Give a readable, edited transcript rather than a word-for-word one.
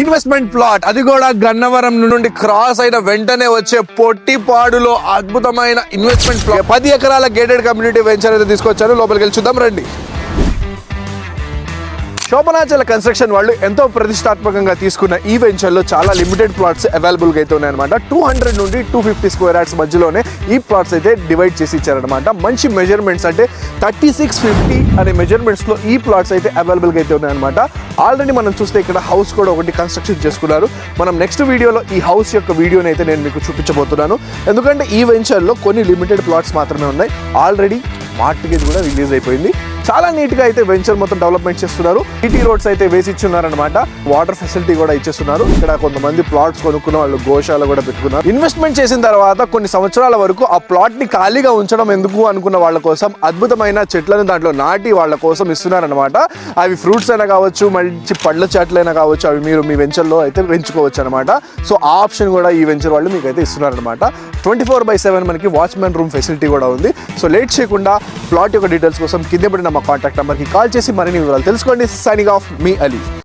Investment plot, అది కూడా గన్నవరం నుండి క్రాస్ అయిన వెంటనే వచ్చే పొట్టిపాడులో అద్భుతమైన ఇన్వెస్ట్మెంట్ ప్లాట్. 10 ఎకరాల గేటెడ్ కమ్యూనిటీ వెంచర్ అయితే తీసుకొచ్చారు. లోపలికి వెళ్ళి చూద్దాం రండి. శోభనాచల కన్స్ట్రక్షన్ వాళ్ళు ఎంతో ప్రతిష్టాత్మకంగా తీసుకున్న ఈ వెంచర్లో చాలా లిమిటెడ్ ప్లాట్స్ అవైలబుల్గా అయితే ఉన్నాయన్నమాట. 200 నుండి 250 స్క్వేర్ యార్డ్స్ మధ్యలోనే ఈ ప్లాట్స్ అయితే డివైడ్ చేసి ఇచ్చారనమాట. మంచి మెజర్మెంట్స్ అంటే 3650 అనే మెజర్మెంట్స్లో ఈ ప్లాట్స్ అయితే అవైలబుల్గా అయితే ఉన్నాయన్నమాట. ఆల్రెడీ మనం చూస్తే ఇక్కడ హౌస్ కూడా ఒకటి కన్స్ట్రక్షన్ చేసుకున్నారు. మనం నెక్స్ట్ వీడియోలో ఈ హౌస్ యొక్క వీడియోని అయితే నేను మీకు చూపించబోతున్నాను. ఎందుకంటే ఈ వెంచర్లో కొన్ని లిమిటెడ్ ప్లాట్స్ మాత్రమే ఉన్నాయి. ఆల్రెడీ మార్కెట్ కూడా రిలీజ్ అయిపోయింది. చాలా నీట్గా అయితే వెంచర్ మొత్తం డెవలప్మెంట్ చేస్తున్నారు. సిటీ రోడ్స్ అయితే వేసి ఇచ్చున్నారనమాట. వాటర్ ఫెసిలిటీ కూడా ఇచ్చేస్తున్నారు. ఇక్కడ కొంతమంది ప్లాట్స్ కొనుక్కున్న వాళ్ళు గోశాల కూడా పెట్టుకున్నారు. ఇన్వెస్ట్మెంట్ చేసిన తర్వాత కొన్ని సంవత్సరాల వరకు ఆ ప్లాట్ ని ఖాళీగా ఉంచడం ఎందుకు అనుకున్న వాళ్ళ కోసం అద్భుతమైన చెట్లను దాంట్లో నాటి వాళ్ళ కోసం ఇస్తున్నారనమాట. అవి ఫ్రూట్స్ అయినా కావచ్చు, మంచి పళ్ళ చెట్లైనా కావచ్చు, అవి మీరు మీ వెంచర్లో అయితే పెంచుకోవచ్చు అనమాట. సో ఆ ఆప్షన్ కూడా ఈ వెంచర్ వాళ్ళు మీకు అయితే ఇస్తున్నారనమాట. 24/7 మనకి వాచ్మెన్ రూమ్ ఫెసిలిటీ కూడా ఉంది. సో లేట్ చేయకుండా ప్లాట్ యొక్క డీటెయిల్స్ కోసం కింద పడిన మా కాంటాక్ట్ నెంబర్కి కాల్ చేసి మరిన్ని వివరాలు తెలుసుకోండి. సైనింగ్ ఆఫ్, మీ అలీ.